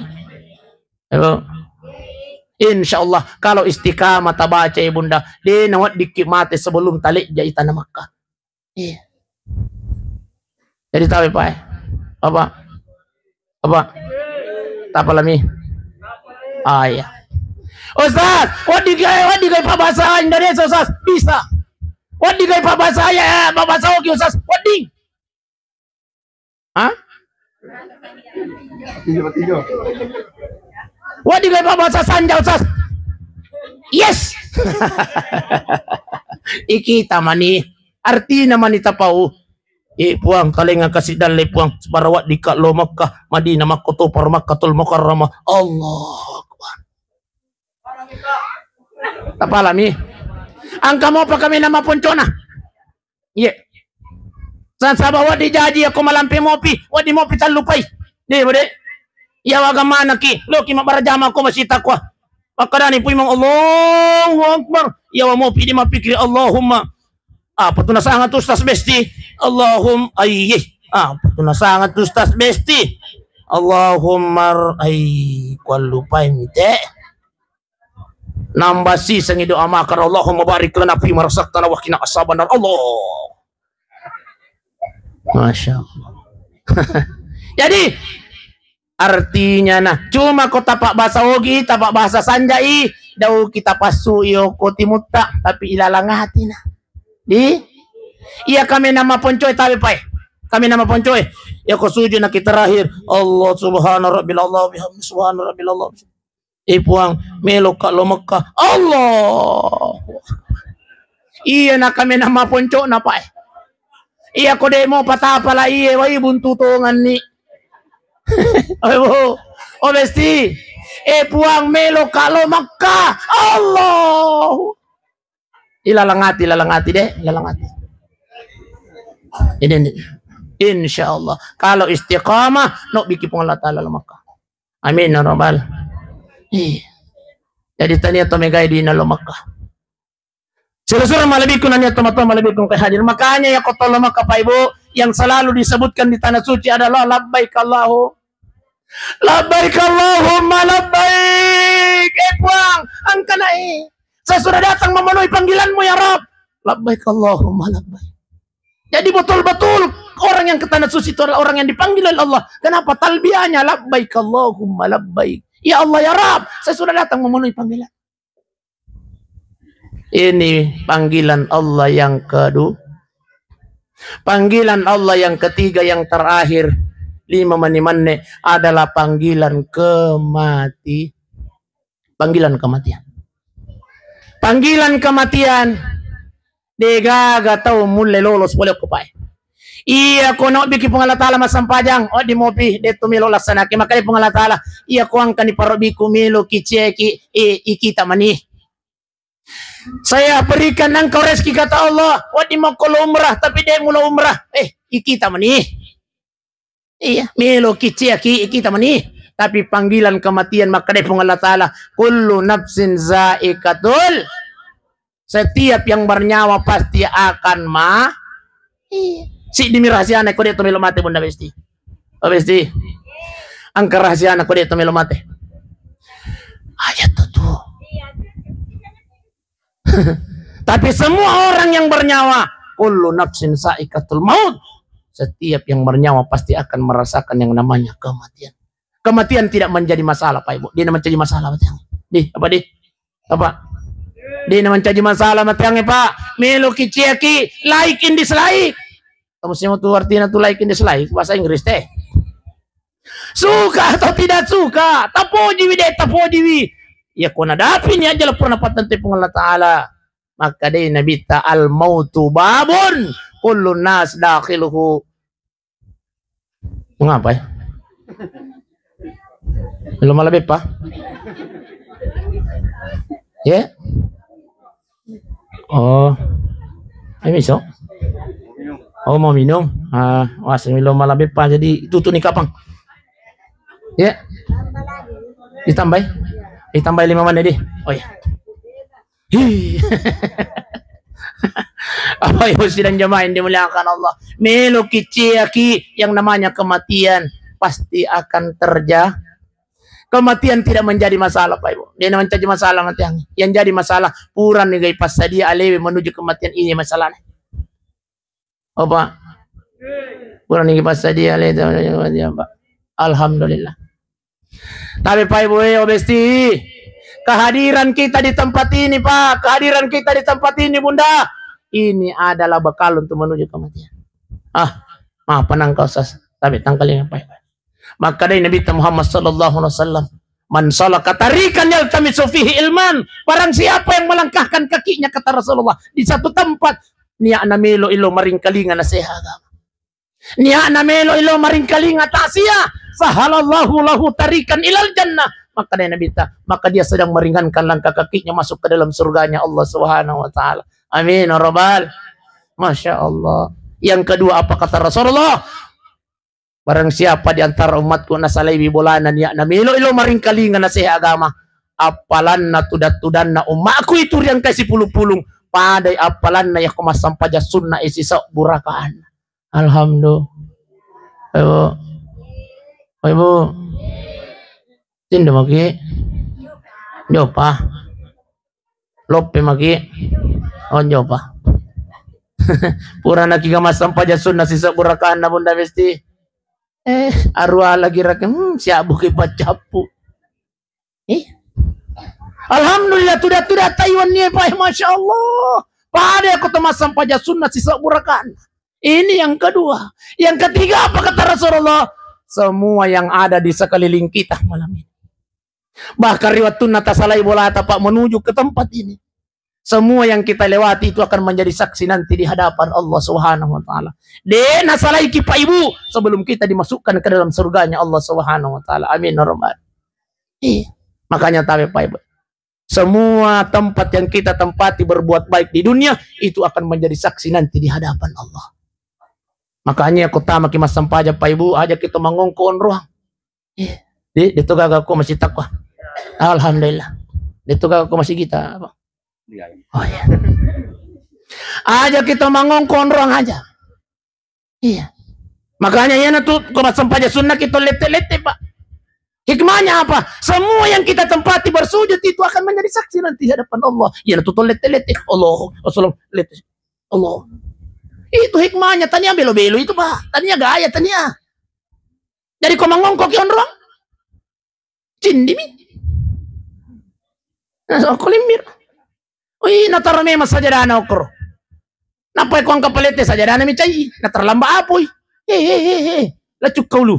Insya Allah kalau istiqamah tabaca ya Bunda, dia nawat dikimati sebelum talik jadi tanah Makkah. Jadi tahu Pak? Apa? Tak pahami? Ya. Ustaz, wadi gay pa bahasa Indonesia Ustaz? Bisa. Wadi gay pa bahasa ya, bahasa Oki Ustaz? Wadi. Hah? Wadi gay pa bahasa Sanja Ustaz? Yes. Ikita mani arti naman itapau. Puang talinga kasih dalay puang barawat di Kak Lo Makkah Madinah Makkatul Mukarramah. Allah. Tapalami. Angka mo pa kami na mapuncona. San sabawa di jaji ako malampi mopi. Wadi mopi talupay. Di ba de? Yawaga manaki. Loki mabarajama ko masita ko. Makadani po yung Allahu Akbar. Yawa mopi di mapikri Allahumma. Patuna sangat Ustaz Besti. Allahumma ayy. Patuna sangat Ustaz Besti. Allahumma ay kwalupay mite. Nambah si sang doa makar Allahumma barik lana fi ma razaqtana wa qina asabannar. Allah. Masya Allah. Jadi artinya cuma ko tapak bahasa Ogi, tapak bahasa Sanjai, daw kita pasu iyo ko timutta tapi ilalangati na. Iya kami nama poncoy tapi pai. Kami nama poncoy. Ya ko sujud na kita terakhir. Allah subhana rabbil Allah bihamdi subhana rabbil Allah. Puang melo Kak Lo Makkah. Allah. Iya na kami nama ponco na pa. Iya ko demo pata pala iya wai buntu tongan ni. Oh Besti. Puang melo Kak Lo Makkah. Allah. Ilalangati deh, ilalangati. Ini insya Allah kalau istiqamah no biki pong Allah Ta'ala Makkah. Amin ya rabbal. Jadi tanya to megay di na Makkah. Sura-sura malabik ko na niya tumatama malabik kong kahadir. Makanya ya kotolo Makkah pa ibu yang selalu disebutkan di tanah suci adalah labbaik Allahu. Labbaik Allahumma labbaik. Puang, ang kanai. Saya sudah datang memenuhi panggilanmu ya Rabb. Labbaik Allahumma labbaik. Jadi betul-betul orang yang ke tanah suci itu adalah orang yang dipanggil oleh Allah. Kenapa? Talbiyahnya labbaik Allahumma labbaik. Ya Allah ya Rabb, saya sudah datang memenuhi panggilan. Ini panggilan Allah yang kedua. Panggilan Allah yang ketiga, yang terakhir, 5 manimanne adalah panggilan kematian. Panggilan kematian. Panggilan kematian. Degaga tau mulai lolos boleh kupai. Iya ko no biki pangala taala masampajang o di mopi de tumilo laksana ke makali pangala taala iya ko ang kani parobi kumilo kiceki ikita mani. Saya berikan engkau rezeki kata Allah. Wadi mau kalau umrah tapi dia mula umrah. Ikita mani. Iya, melo kiceki ikita mani. Tapi panggilan kematian maka dia Allah Ta'ala. Kullu nafsin zaikatul. Setiap yang bernyawa pasti akan si dimi rahasia anak kau dia tumelo mate bunda besti. Oh besti. Angka rahasia anak kau dia tumelo mate. Ayat tuh. Tapi semua orang yang bernyawa, kullu nafsin saikatul maut. Setiap yang bernyawa pasti akan merasakan yang namanya kematian. Kematian tidak menjadi masalah, Pak Ibu. Dia menjadi masalah, Apa? Dia menjadi masalah, Pak. Melo kiciaki, like in dislike. Kamu semua tuh artinya tuh like in dislike bahasa Inggris teh. Suka atau tidak suka, tapo jiwi. Ya kuna dapin ya aja pernah patente Allah Ta'ala. Maka deh Nabi ta'al mautu babun kullu nas dakhiluhu. Mengapa ya? Belum malabit pa? Ya? Oh. Ini so? Oh mau minum? Wah belum malabit pa jadi tutup nih kapang. Ya? Ditambah? Ditambah 5 menit deh. Oh ya. Apa yang sedang jamaah yang dimuliakan Allah. Melo kiciaki yang namanya kematian pasti akan terjadi. Kematian tidak menjadi masalah Pak Ibu. Dia menjadi masalah matiang. Yang jadi masalah puran nih pas dia alewi menuju kematian ini masalahnya. Oh Pak. Puran nih pas dia alewi Pak. Alhamdulillah. Tapi Pak Ibu obesti, kehadiran kita di tempat ini Pak, kehadiran kita di tempat ini Bunda, ini adalah bekal untuk menuju kematian. Maaf penang kau sas, tapi tangkalnya Pak Ibu. Maka dari Nabi Muhammad sallallahu alaihi wasallam, man salaka tariqan yaltamisu fihi ilman, barang siapa yang melangkahkan kakinya kata Rasulullah di satu tempat, niya na melo ilo maring kalinga na sehaga. Niya na melo ilo maring kalinga tasya. Sahalallahu lahu tarikan ilal jannah. Maka dia sedang meringankan langkah kakinya masuk ke dalam surganya Allah Subhanahu wa taala. Amin ya rabbal. Masya Allah. Yang kedua apa kata Rasulullah? Barang siapa di antara umatku nasalai bibolanan ya namilo ilo maring kalingan na seha agama. Apalan na tudat-tudan na umatku itu yang kasih pulung-pulung. Padai apalan na ya kumasam paja sunnah isisa burakaan. Alhamdulillah. Ibu, tinda maki, jopa, lope maki, jopa. Pura naki gamas sampai jasun nasi seburakan na bunda besti. Arwah lagi rakam, siapa kipat capu. Alhamdulillah tudah Taiwan ni Pak, masya Allah. Pada aku temas sampai jasun nasi seburakan. Ini yang kedua. Yang ketiga apa kata Rasulullah? Semua yang ada di sekeliling kita malam ini. Bahkan riwayatun natasalai bola tapak menuju ke tempat ini. Semua yang kita lewati itu akan menjadi saksi nanti di hadapan Allah Subhanahu wa taala. Den nasalai ki Pak Ibu sebelum kita dimasukkan ke dalam surganya Allah Subhanahu wa taala. Amin ya rabbal. Makanya tahu Pak Ibu. Semua tempat yang kita tempati berbuat baik di dunia itu akan menjadi saksi nanti di hadapan Allah. Makanya aku tamak mas sampaja Pak Ibu aja kita mengongkon ruang. Dito gagaw ko masih takwa. Alhamdulillah. Dito gagaw ko masih kita. Oh iya. Aja kita mangongkon ruang aja. Iya. Makanya ya tuh kalau sampainya sunnah kita lete-lete Pak. Hikmahnya apa? Semua yang kita tempati bersujud itu akan menjadi saksi nanti di hadapan Allah. Ya tuh lete-lete. Allah. Allah. Itu hikmahnya. Tanya belo-belo itu Pak. Tanya gaya tanya. Jadi kau mangongkok yon ruang. Cindi mi. Nah, aku limbir. Oi, natarame mas sajadana okro. Napay ko ang kapalete sajadana mi chay. Natarlamba apoy. Hehehe. Lacuk kau lu.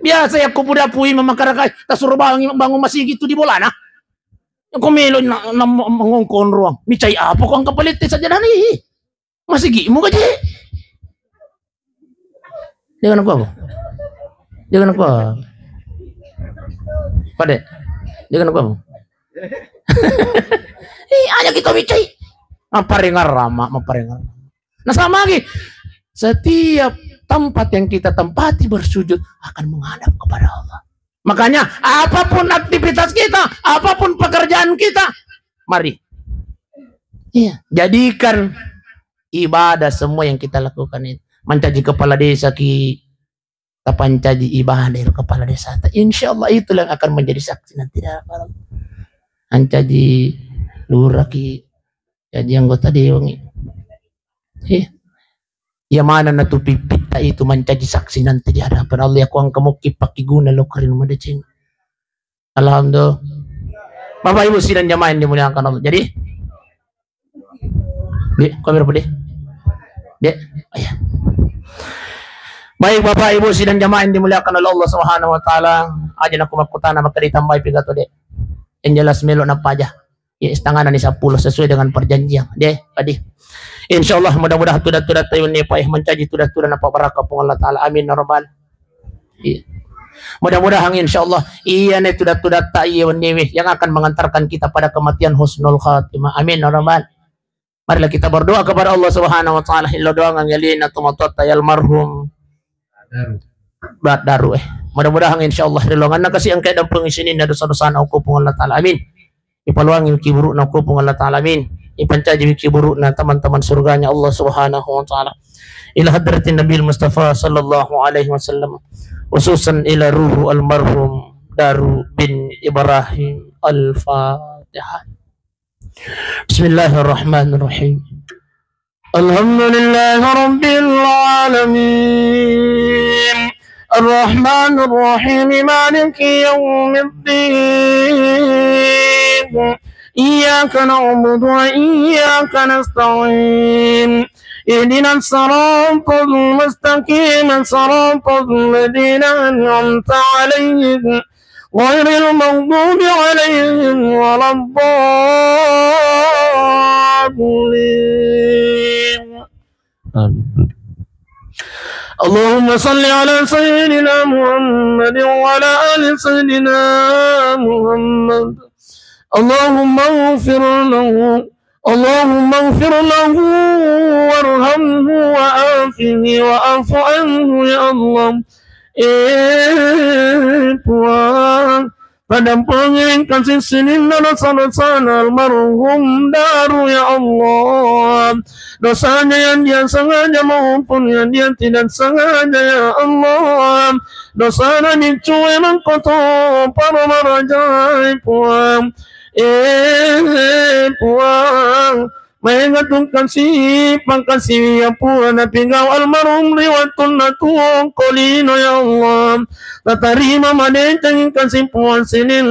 Biasa ya ko buda puy mamakarakay. Tasuro bangun masigi itu di bola na. Yung kumelo na mangongkon ruang. Mi chay apo ko ang kapalete sajadana ni. Masigi mo ka jay. Jangan aku. Jangan aku. Pade. Jangan aku. Aja kita bicai. Maparengar rama. Nah sama lagi. Setiap tempat yang kita tempati bersujud akan menghadap kepada Allah. Makanya apapun aktivitas kita, apapun pekerjaan kita, mari. Iya. Jadikan ibadah semua yang kita lakukan itu. Mencaji kepala desa ki tapancaji ibadah kepala desa. Insya Allah itulah yang akan menjadi saksi nanti dalam ancaji lurah ki jadi anggota dewan. Ya mana na tu pipita itu mencaji saksi nanti di hadapan Allah. Aku ang kamu kipaki guna lo karin mo decing. Alhamdulillah. Bapak Ibu sidang jamaah yang dimuliakan Allah. Jadi, kamera apa deh? Ayah. Baik Bapak Ibu sidang jamaah yang dimuliakan oleh Allah Subhanahu wa taala, aja nak makutana maka ditambah pidato deh. Yang jelas melo na paja. Ya istangan ni 10 sesuai dengan perjanjian. Deh, tadi. Insyaallah mudah-mudahan tudah tayo ni paih mencaji tudah napa barakah pung Allah taala. Amin ya rabbal. Iya. Mudah-mudahan insyaallah iya ne tudah tayo ni yang akan mengantarkan kita pada kematian husnul khatimah. Amin ya rabbal. Marilah kita berdoa kepada Allah Subhanahu wa taala. Illa doa ngangalina tumatot tayal marhum daru mudah-mudahan insyaallah rilongan kasih ang kaidang pengisinin na dosa-dosa na ko pung Allah taala amin ipaluangin kiburu na ko pung Allah taala amin ipancaji kiburu na teman-teman surganya Allah Subhanahu wa taala ila hadratin Nabi Mustafa sallallahu alaihi wasallam khususan ila ruhu almarhum Daru bin Ibrahim al-Fatihah. Bismillahirrahmanirrahim. Alhamdulillahi Rabbil Alamin Ar-Rahmanir Rahim Maliki Yawmiddin Iyyaka na'budu wa iyyaka nasta'in Ihdinas siratal mustaqim Siratal ladzina an'amta 'alaihim ghairil maghdubi 'alaihim waladdallin. Allahumma salli ala sayyidina Muhammad wa ala ali sayyidina Muhammad. Allahumma ighfir lahu warhamhu wa'afihi wa'afu anhu ya Allah. Tuhan pada pengiringkan sinin dan dosa-dosa almarhum Daru ya Allah, dosanya yang dia sengaja maupun yang dia tidak sengaja ya Allah, dosanya dicuai mengkotor para marajai Puang Puang mengatungkan si pangkasi ya Puan napinggaw almarhum liwatun na tuong kolino ya Allah tatarima madetang kasimpuan sinin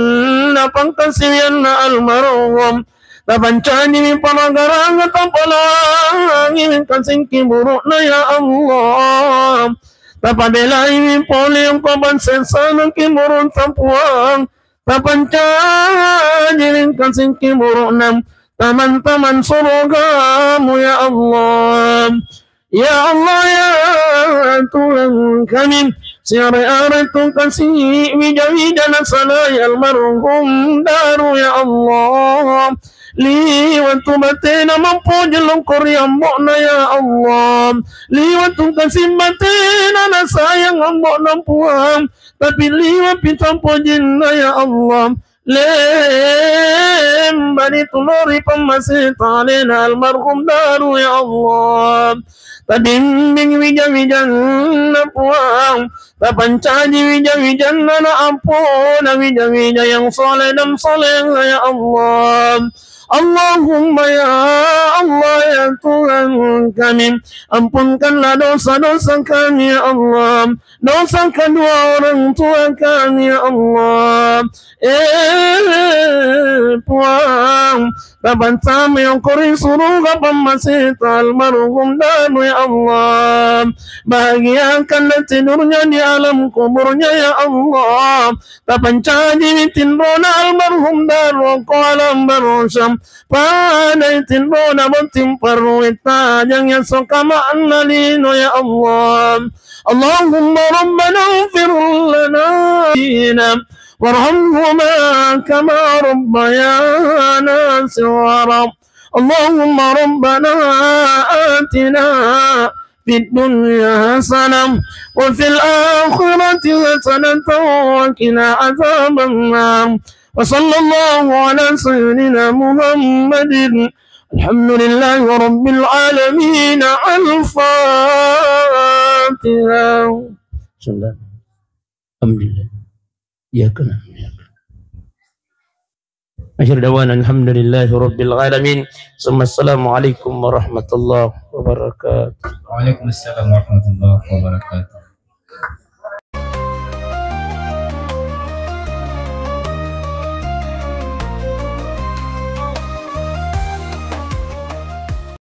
na pangkasiyan na almarhum tabancani ni panagarang at ang palangin kasing kiburo na ya Allah tapadelain ni poli ang kabansensa ng kiburo tampuang tabancani ni kasing kiburo na teman-teman surgamu ya Allah. Ya Allah ya Tuhan kami siara-ara tu kasih wija-wija nasalai almarhum Daru ya Allah. liwat batina mampu jelong koryam na ya Allah, liwat kasih batina na sayang ambok nampuang, tapi liwat pitampo jinna ya Allah, lembari tulori pemasih talena almarhum daru ya Allah, tadimbing wijan-wijan nampuang, tapancaji wijan-wijan na ampun, wijan-wijan yang soleh dan soleh ya Allah. Allahumma ya Allah ya Tuhan kami, ampunkanlah dosa-dosa kami ya Allah, dosa kedua orang tua kami ya Allah. Tuhan, Bapak kami yang kori surga pemasih almarhum dan ya Allah, bahagiakan tidurnya di alam kuburnya ya Allah, tapancaji tindona almarhum dan alam barusyam, pada tindona buntim perwita yang sokama annalino ya Allah. Allahumma rabbana ighfir lana warhamhuma kama rabbayana صغارا. اللهم ربنا آتنا في الدنيا حسنة وفي الآخرة حسنة وقنا عذاب النار. وصلى الله على سيدنا محمد. الحمد لله رب العالمين. الفاتحة. الحمد لله. إياك نعبد. Akhir dawana alhamdulillahi rabbil alamin. Assalamualaikum warahmatullahi wabarakatuh. Waalaikumsalam warahmatullahi wabarakatuh.